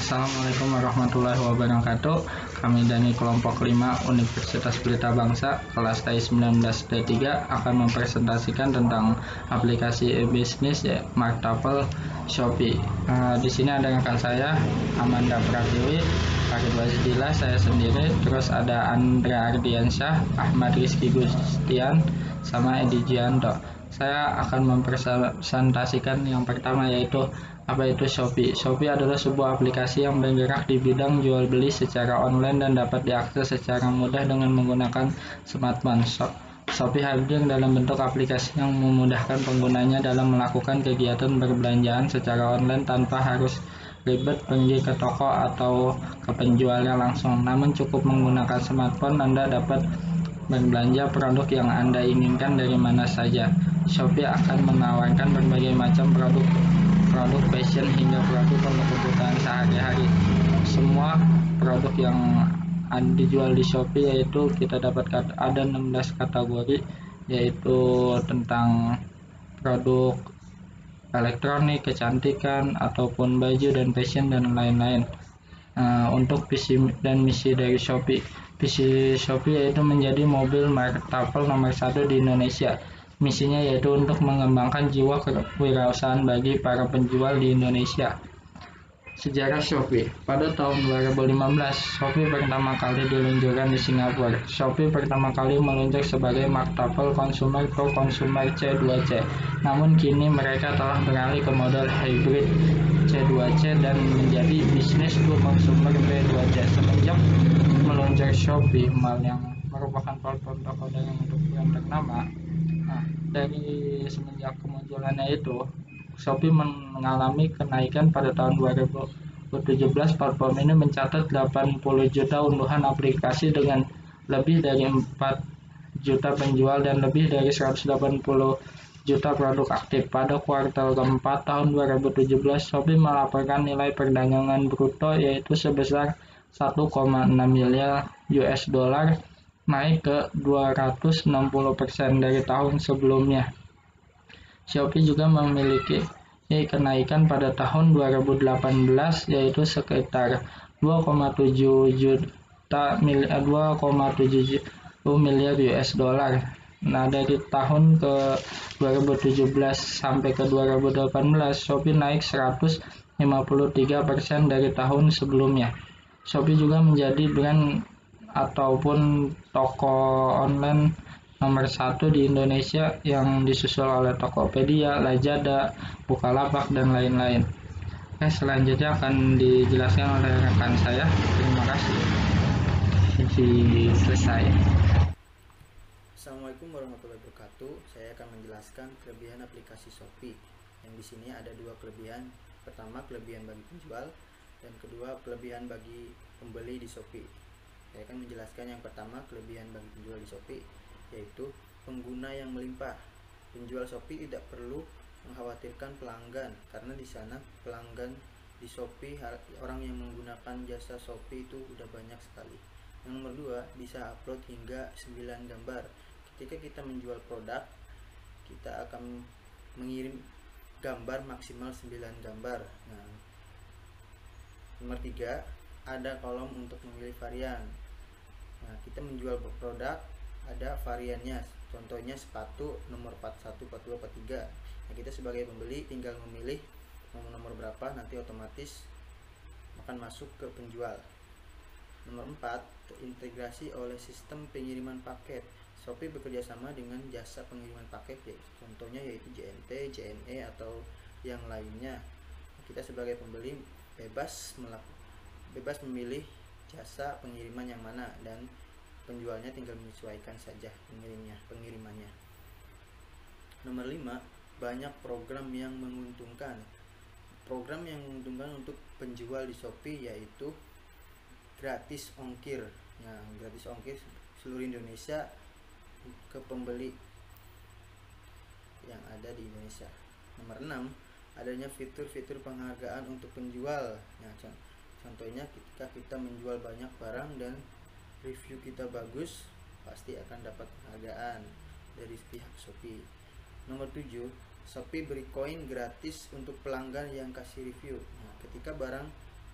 Assalamualaikum warahmatullahi wabarakatuh. Kami dari kelompok 5 Universitas Pelita Bangsa kelas TAI 19D3 akan mempresentasikan tentang aplikasi e-bisnis Marktapel Shopee. Di sini ada rekan saya Amanda Pratiwi, Farid Wazdila, saya sendiri, terus ada Andra Ardiansyah, Ahmad Rizky Gustian, sama Edi Gianto. Saya akan mempresentasikan yang pertama, yaitu apa itu Shopee. Shopee adalah sebuah aplikasi yang bergerak di bidang jual beli secara online dan dapat diakses secara mudah dengan menggunakan smartphone. Shopee hadir dalam bentuk aplikasi yang memudahkan penggunanya dalam melakukan kegiatan perbelanjaan secara online tanpa harus ribet pergi ke toko atau ke penjualnya langsung. Namun cukup menggunakan smartphone, Anda dapat berbelanja produk yang Anda inginkan dari mana saja. Shopee akan menawarkan berbagai macam produk fashion hingga produk untuk kebutuhan sehari-hari. Semua produk yang dijual di Shopee yaitu kita dapat ada 16 kategori, yaitu tentang produk elektronik, kecantikan, ataupun baju dan fashion dan lain-lain. Untuk visi dan misi dari Shopee. Visi Shopee yaitu menjadi mobil marketplace nomor 1 di Indonesia. Misinya yaitu untuk mengembangkan jiwa kewirausahaan bagi para penjual di Indonesia. Sejarah Shopee. Pada tahun 2015, Shopee pertama kali diluncurkan di Singapura. Shopee pertama kali meluncur sebagai marketplace konsumer to konsumer C2C. Namun kini mereka telah beralih ke model hybrid C2C dan menjadi bisnis to consumer B2C. Semenjak meluncur Shopee Mall yang merupakan platform toko daring untuk brand ternama, dari semenjak kemunculannya itu, Shopee mengalami kenaikan. Pada tahun 2017, platform ini mencatat 80 juta unduhan aplikasi dengan lebih dari 4 juta penjual dan lebih dari 180 juta produk aktif. Pada kuartal keempat tahun 2017, Shopee melaporkan nilai perdagangan bruto yaitu sebesar 1,6 miliar US dollar, naik ke 260% dari tahun sebelumnya. Shopee juga memiliki kenaikan pada tahun 2018 yaitu sekitar 2,7 miliar US dollar. Dari tahun ke 2017 sampai ke 2018, Shopee naik 153% dari tahun sebelumnya. Shopee juga menjadi brand ataupun toko online nomor 1 di Indonesia yang disusul oleh Tokopedia, Lazada, Bukalapak, dan lain-lain. Selanjutnya akan dijelaskan oleh rekan saya. Terima kasih. Selesai. Assalamualaikum warahmatullahi wabarakatuh. Saya akan menjelaskan kelebihan aplikasi Shopee. Yang di sini ada dua kelebihan. Pertama, kelebihan bagi penjual, dan kedua, kelebihan bagi pembeli di Shopee. Saya akan menjelaskan yang pertama, kelebihan bagi penjual di Shopee, yaitu pengguna yang melimpah. Penjual Shopee tidak perlu mengkhawatirkan pelanggan, karena di sana pelanggan di Shopee, orang yang menggunakan jasa Shopee itu udah banyak sekali. Yang nomor dua, bisa upload hingga 9 gambar. Ketika kita menjual produk, kita akan mengirim gambar maksimal 9 gambar. Nomor tiga, ada kolom untuk memilih varian. Kita menjual produk, ada variannya, contohnya sepatu nomor 41, 42, 43. Kita sebagai pembeli tinggal memilih nomor berapa, nanti otomatis akan masuk ke penjual. Nomor 4, terintegrasi oleh sistem pengiriman paket. Shopee bekerja sama dengan jasa pengiriman paket, contohnya yaitu JNT, JNE, atau yang lainnya. Kita sebagai pembeli bebas memilih jasa pengiriman yang mana, dan penjualnya tinggal menyesuaikan saja pengirimannya. Nomor 5, banyak program yang menguntungkan. Program yang menguntungkan untuk penjual di Shopee yaitu gratis ongkir. Gratis ongkir seluruh Indonesia ke pembeli yang ada di Indonesia. Nomor 6, adanya fitur-fitur penghargaan untuk penjual. Contohnya ketika kita menjual banyak barang dan review kita bagus, pasti akan dapat penghargaan dari pihak Shopee. Nomor 7, Shopee beri koin gratis untuk pelanggan yang kasih review. Ketika barang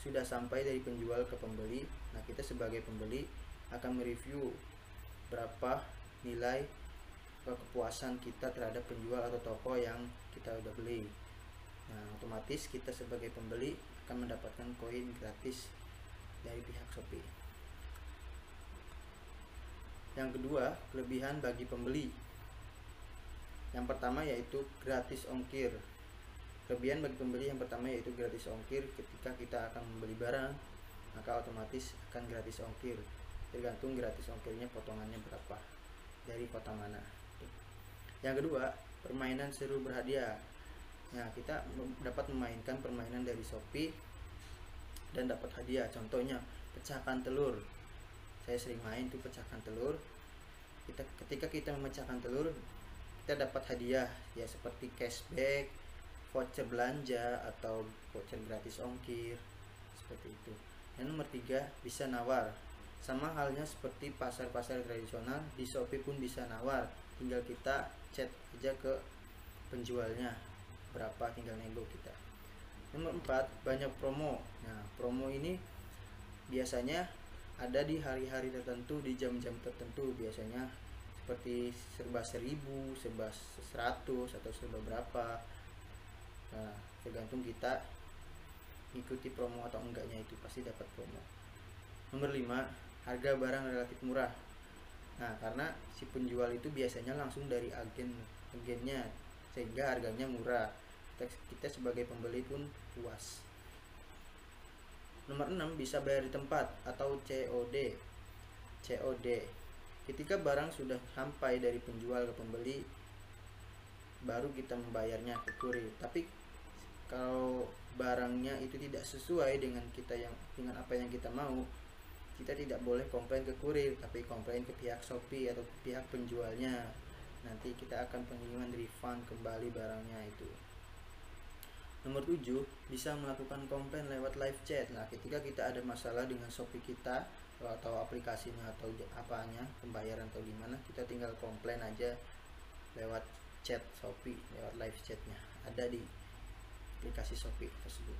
sudah sampai dari penjual ke pembeli. Nah, kita sebagai pembeli akan mereview berapa nilai kepuasan kita terhadap penjual atau toko yang kita udah beli. Nah, otomatis kita sebagai pembeli akan mendapatkan koin gratis dari pihak Shopee. Yang kedua, kelebihan bagi pembeli. Yang pertama yaitu gratis ongkir. Kelebihan bagi pembeli yang pertama yaitu gratis ongkir. Ketika kita akan membeli barang, maka otomatis akan gratis ongkir. Tergantung gratis ongkirnya potongannya berapa, dari kota mana. Yang kedua, permainan seru berhadiah. Nah, kita dapat memainkan permainan dari Shopee dan dapat hadiah. Contohnya pecahkan telur. Saya sering main tuh pecahkan telur. Ketika kita memecahkan telur, kita dapat hadiah ya, seperti cashback, voucher belanja, atau voucher gratis ongkir, seperti itu. Yang nomor 3, bisa nawar. Sama halnya seperti pasar-pasar tradisional, di Shopee pun bisa nawar. Tinggal kita chat aja ke penjualnya berapa, tinggal nego kita. Nomor 4, banyak promo. Nah, promo ini biasanya ada di hari-hari tertentu, di jam-jam tertentu, biasanya seperti serba 1000, serba 100, atau serba berapa. Nah, tergantung kita ikuti promo atau enggaknya, itu pasti dapat promo. Nomor 5, harga barang relatif murah. Nah, karena si penjual itu biasanya langsung dari agennya, sehingga harganya murah. Kita sebagai pembeli pun puas. Nomor 6, bisa bayar di tempat atau COD. Ketika barang sudah sampai dari penjual ke pembeli, baru kita membayarnya ke kurir. Tapi kalau barangnya itu tidak sesuai dengan apa yang kita mau, kita tidak boleh komplain ke kurir, tapi komplain ke pihak Shopee atau pihak penjualnya. Nanti kita akan pengiriman refund kembali barangnya itu. Nomor 7, bisa melakukan komplain lewat live chat. Nah, ketika kita ada masalah dengan Shopee kita atau aplikasinya atau apanya, pembayaran atau gimana, kita tinggal komplain aja lewat chat Shopee, lewat live chatnya ada di aplikasi Shopee tersebut.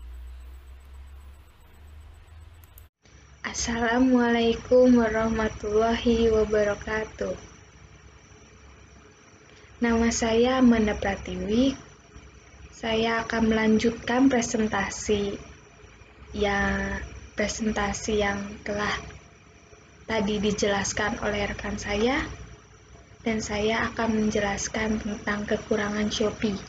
Assalamualaikum warahmatullahi wabarakatuh. Nama saya Amanda Pratiwi. Saya akan melanjutkan presentasi yang telah tadi dijelaskan oleh rekan saya, dan saya akan menjelaskan tentang kekurangan Shopee.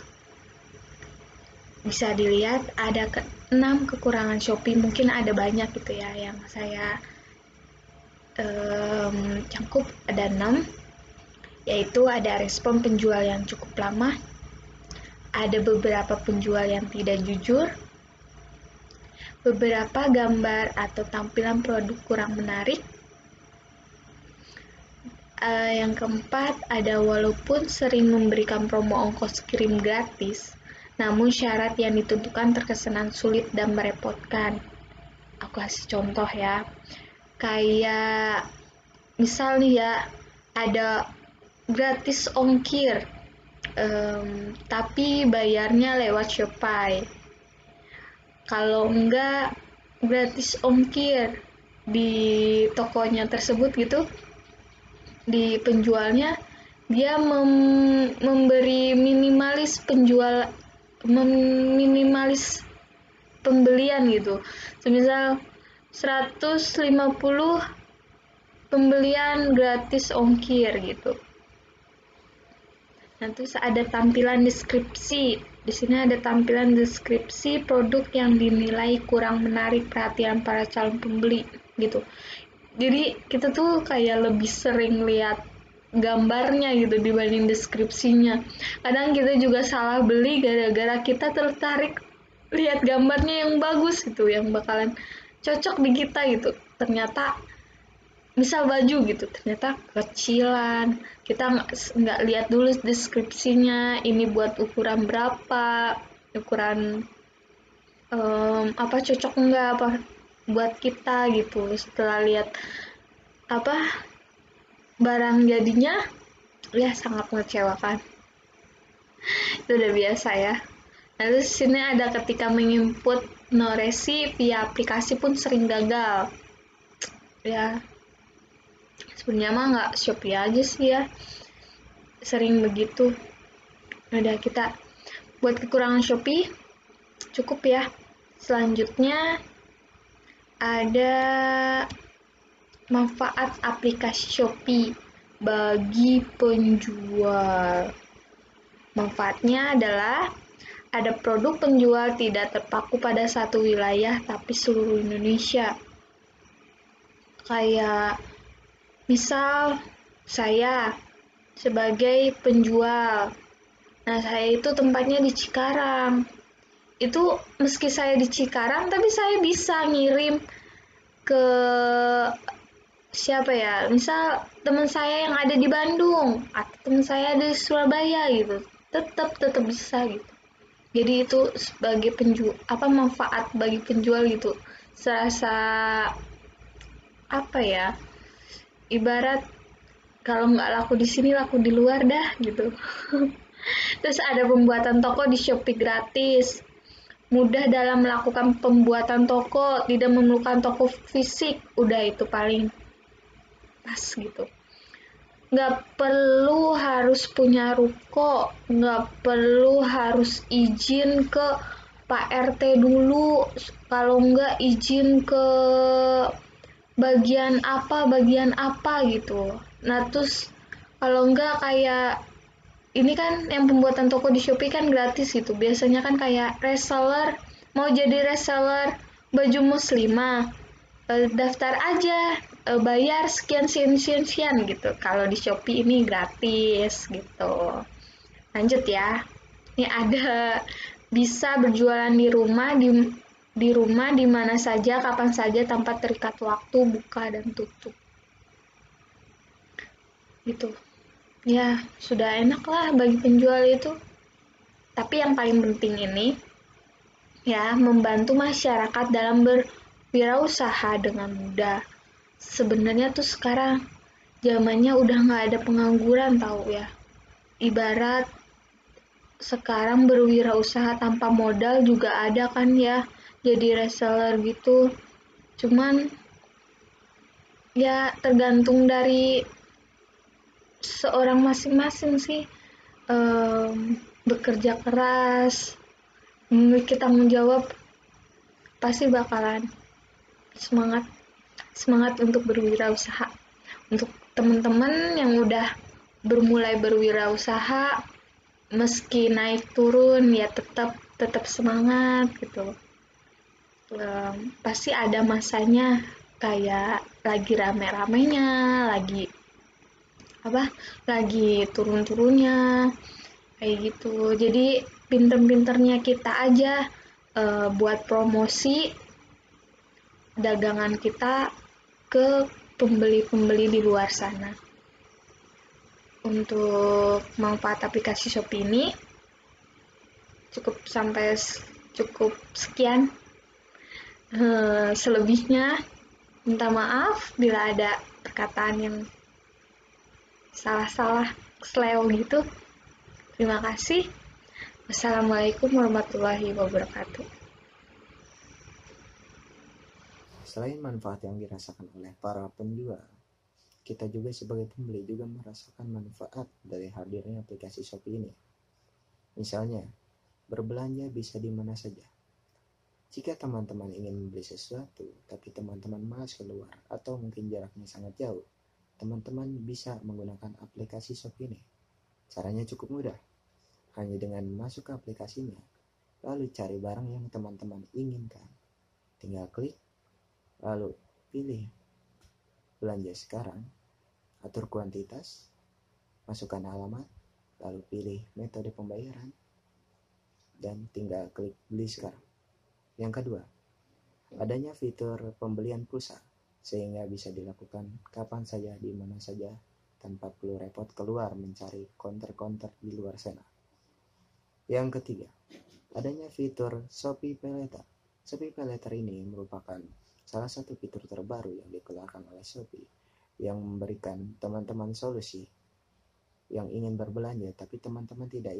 Bisa dilihat ada 6 kekurangan Shopee, mungkin ada banyak gitu ya, yang saya cangkup ada 6, yaitu ada respon penjual yang cukup lama, ada beberapa penjual yang tidak jujur, beberapa gambar atau tampilan produk kurang menarik, yang keempat ada walaupun sering memberikan promo ongkos kirim gratis, namun syarat yang ditentukan terkesan sulit dan merepotkan. Aku kasih contoh ya, kayak misal nih ya, ada gratis ongkir, tapi bayarnya lewat Shopee. Kalau enggak gratis ongkir di tokonya tersebut gitu, di penjualnya dia memberi minimalis pembelian gitu. Semisal 150 pembelian gratis ongkir gitu. Nah, terus ada tampilan deskripsi. Di sini ada tampilan deskripsi produk yang dinilai kurang menarik perhatian para calon pembeli gitu. Jadi kita tuh kayak lebih sering lihat gambarnya gitu dibanding deskripsinya. Kadang kita juga salah beli gara-gara kita tertarik lihat gambarnya yang bagus gitu, yang bakalan cocok di kita gitu. Ternyata misal baju gitu, ternyata kecilan, kita nggak lihat dulu deskripsinya, ini buat ukuran berapa, ukuran cocok nggak apa buat kita gitu. Setelah lihat barang jadinya, ya sangat mengecewakan. Itu udah biasa ya. Lalu sini ada ketika menginput resi via aplikasi pun sering gagal. Ya, sebenarnya mah nggak Shopee aja sih ya, sering begitu. Udah, kita buat kekurangan Shopee cukup ya. Selanjutnya ada manfaat aplikasi Shopee bagi penjual. Manfaatnya adalah ada produk penjual tidak terpaku pada satu wilayah tapi seluruh Indonesia. Kayak misal saya sebagai penjual. Nah, saya itu tempatnya di Cikarang. Itu meski saya di Cikarang tapi saya bisa ngirim ke siapa ya, misal teman saya yang ada di Bandung atau teman saya di Surabaya gitu, tetap bisa gitu. Jadi itu sebagai penjual, manfaat bagi penjual gitu, serasa apa ya, ibarat kalau nggak laku di sini laku di luar dah gitu. Terus ada pembuatan toko di Shopee gratis, mudah dalam melakukan pembuatan toko, tidak memerlukan toko fisik, udah itu paling pas gitu. Nggak perlu harus punya ruko, nggak perlu harus izin ke Pak RT dulu, kalau nggak izin ke bagian apa gitu. Nah, terus kalau nggak kayak ini kan yang pembuatan toko di Shopee kan gratis gitu. Biasanya kan kayak reseller, mau jadi reseller baju muslimah, daftar aja, bayar sekian gitu. Kalau di Shopee ini gratis gitu. Lanjut ya. Ini ada bisa berjualan di rumah di mana saja, kapan saja tanpa terikat waktu buka dan tutup. Gitu. Ya, sudah enak lah bagi penjual itu. Tapi yang paling penting ini ya, membantu masyarakat dalam berwirausaha dengan mudah. Sebenarnya tuh sekarang zamannya udah nggak ada pengangguran tahu ya. Ibarat sekarang berwirausaha tanpa modal juga ada kan ya, jadi reseller gitu. Cuman ya tergantung dari seorang masing-masing sih. Bekerja keras, memiliki tanggung jawab, pasti bakalan semangat untuk berwirausaha. Untuk teman-teman yang udah bermulai berwirausaha, meski naik turun ya tetap semangat gitu. Pasti ada masanya, kayak lagi rame-ramenya, lagi turun-turunnya kayak gitu. Jadi pinter-pinternya kita aja buat promosi dagangan kita ke pembeli-pembeli di luar sana. Untuk manfaat aplikasi Shopee ini cukup sekian. Selebihnya minta maaf bila ada perkataan yang salah-salah, sleo gitu. Terima kasih. Wassalamualaikum warahmatullahi wabarakatuh. Selain manfaat yang dirasakan oleh para penjual, kita juga sebagai pembeli juga merasakan manfaat dari hadirnya aplikasi Shopee ini. Misalnya, berbelanja bisa di mana saja. Jika teman-teman ingin membeli sesuatu, tapi teman-teman malas keluar atau mungkin jaraknya sangat jauh, teman-teman bisa menggunakan aplikasi Shopee ini. Caranya cukup mudah. Hanya dengan masuk ke aplikasinya, lalu cari barang yang teman-teman inginkan. Tinggal klik, lalu pilih belanja sekarang, atur kuantitas, masukkan alamat, lalu pilih metode pembayaran, dan tinggal klik beli sekarang. Yang kedua, adanya fitur pembelian pulsa, sehingga bisa dilakukan kapan saja, di mana saja, tanpa perlu repot keluar mencari counter-counter di luar sana. Yang ketiga, adanya fitur Shopee Paylater. Shopee Paylater ini merupakan salah satu fitur terbaru yang dikeluarkan oleh Shopee yang memberikan teman-teman solusi yang ingin berbelanja tapi teman-teman tidak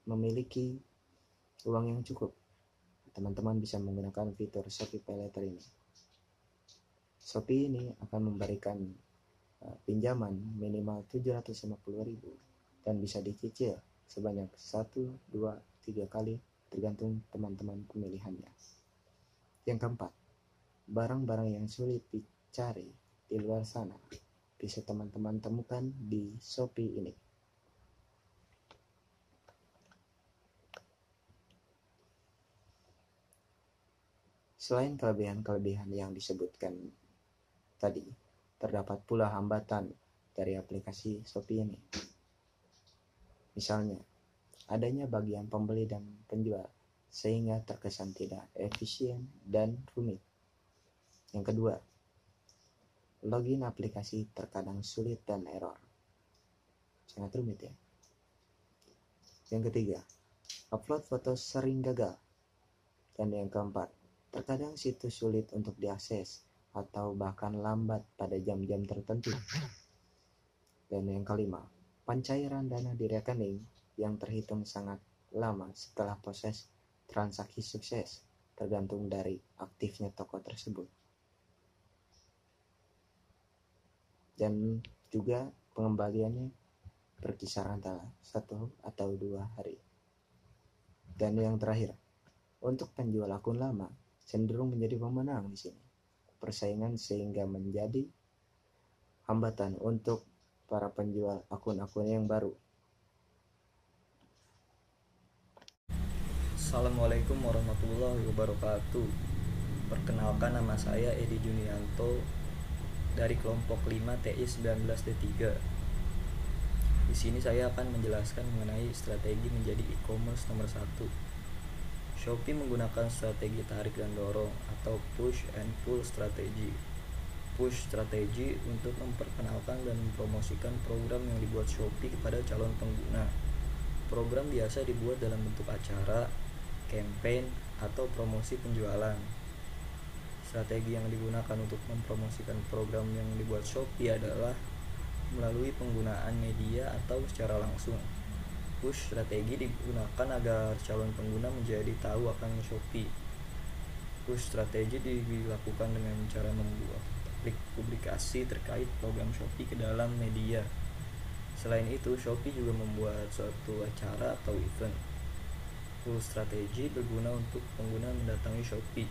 memiliki uang yang cukup. teman-teman bisa menggunakan fitur Shopee Pay Later ini. Shopee ini akan memberikan pinjaman minimal 750.000 dan bisa dicicil sebanyak 1, 2, 3 kali tergantung teman-teman pemilihannya. Yang keempat, barang-barang yang sulit dicari di luar sana bisa teman-teman temukan di Shopee ini. Selain kelebihan-kelebihan yang disebutkan tadi, terdapat pula hambatan dari aplikasi Shopee ini. Misalnya, adanya bagian pembeli dan penjual sehingga terkesan tidak efisien dan rumit. Yang kedua, login aplikasi terkadang sulit dan error. Sangat rumit ya. Yang ketiga, upload foto sering gagal. Dan yang keempat, terkadang situs sulit untuk diakses atau bahkan lambat pada jam-jam tertentu. Dan yang kelima, pencairan dana di rekening yang terhitung sangat lama setelah proses transaksi sukses, tergantung dari aktifnya toko tersebut. Dan juga pengembaliannya berkisar antara 1 atau 2 hari. Dan yang terakhir, untuk penjual akun lama cenderung menjadi pemenang di sini. Persaingan sehingga menjadi hambatan untuk para penjual akun-akun yang baru. Assalamualaikum warahmatullahi wabarakatuh. Perkenalkan, nama saya Edi Junianto dari kelompok 5 TI 19D3. Di sini saya akan menjelaskan mengenai strategi menjadi e-commerce nomor 1. Shopee menggunakan strategi tarik dan dorong atau push and pull strategi. Push strategi untuk memperkenalkan dan mempromosikan program yang dibuat Shopee kepada calon pengguna. Program biasa dibuat dalam bentuk acara, campaign, atau promosi penjualan. Strategi yang digunakan untuk mempromosikan program yang dibuat Shopee adalah melalui penggunaan media atau secara langsung. Push strategi digunakan agar calon pengguna menjadi tahu akan Shopee. Push strategi dilakukan dengan cara membuat publikasi terkait program Shopee ke dalam media. Selain itu, Shopee juga membuat suatu acara atau event. Pull strategi berguna untuk pengguna mendatangi Shopee.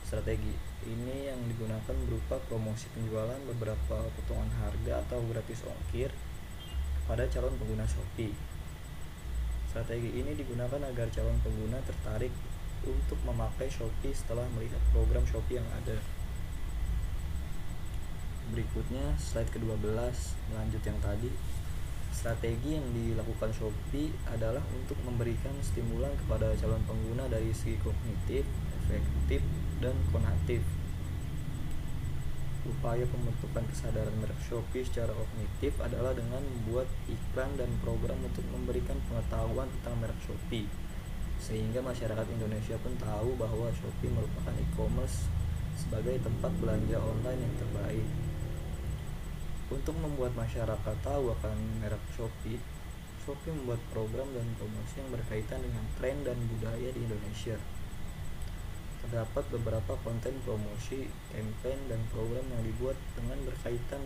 Strategi ini yang digunakan berupa promosi penjualan, beberapa potongan harga atau gratis ongkir pada calon pengguna Shopee. Strategi ini digunakan agar calon pengguna tertarik untuk memakai Shopee setelah melihat program Shopee yang ada. Berikutnya slide ke-12, melanjut yang tadi. Strategi yang dilakukan Shopee adalah untuk memberikan stimulan kepada calon pengguna dari segi kognitif, efektif, dan konatif. Upaya pembentukan kesadaran merek Shopee secara kognitif adalah dengan membuat iklan dan program untuk memberikan pengetahuan tentang merek Shopee, sehingga masyarakat Indonesia pun tahu bahwa Shopee merupakan e-commerce sebagai tempat belanja online yang terbaik. Untuk membuat masyarakat tahu akan merek Shopee, Shopee membuat program dan promosi yang berkaitan dengan tren dan budaya di Indonesia. Terdapat beberapa konten promosi, campaign, dan program yang dibuat dengan berkaitan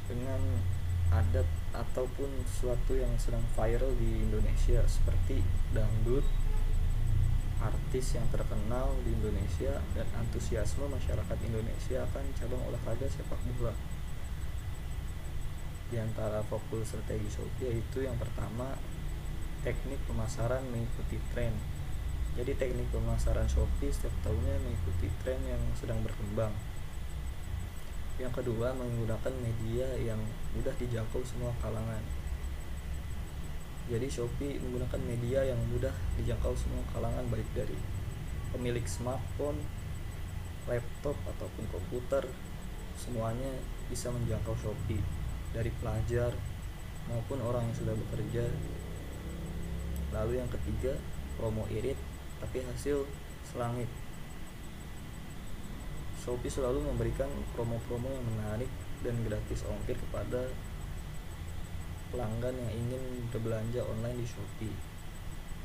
dengan adat ataupun sesuatu yang sedang viral di Indonesia, seperti dangdut, artis yang terkenal di Indonesia, dan antusiasme masyarakat Indonesia akan cabang olahraga sepak bola. Di antara fokus strategi Shopee yaitu yang pertama, teknik pemasaran mengikuti tren. Jadi teknik pemasaran Shopee setiap tahunnya mengikuti tren yang sedang berkembang. Yang kedua, menggunakan media yang mudah dijangkau semua kalangan. Jadi Shopee menggunakan media yang mudah dijangkau semua kalangan, baik dari pemilik smartphone, laptop, ataupun komputer. Semuanya bisa menjangkau Shopee, dari pelajar maupun orang yang sudah bekerja. Lalu yang ketiga, promo irit tapi hasil selangit. Shopee selalu memberikan promo-promo yang menarik dan gratis ongkir kepada pelanggan yang ingin berbelanja online di Shopee.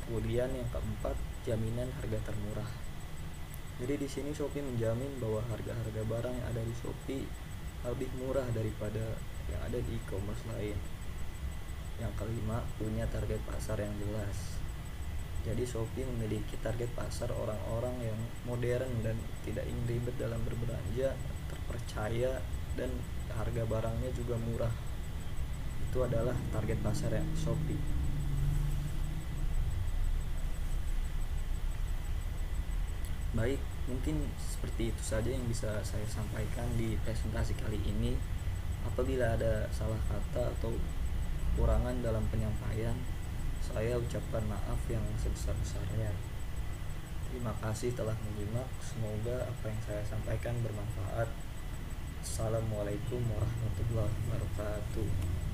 Kemudian yang keempat, jaminan harga termurah. Jadi di sini Shopee menjamin bahwa harga-harga barang yang ada di Shopee lebih murah daripada yang ada di e-commerce lain. Yang kelima, punya target pasar yang jelas. Jadi Shopee memiliki target pasar orang-orang yang modern dan tidak ingin ribet dalam berbelanja, terpercaya, dan harga barangnya juga murah. Itu adalah target pasar yang Shopee. Baik, mungkin seperti itu saja yang bisa saya sampaikan di presentasi kali ini. Apabila ada salah kata atau kekurangan dalam penyampaian, saya ucapkan maaf yang sebesar-besarnya. Terima kasih telah menyimak. Semoga apa yang saya sampaikan bermanfaat. Assalamualaikum warahmatullahi wabarakatuh.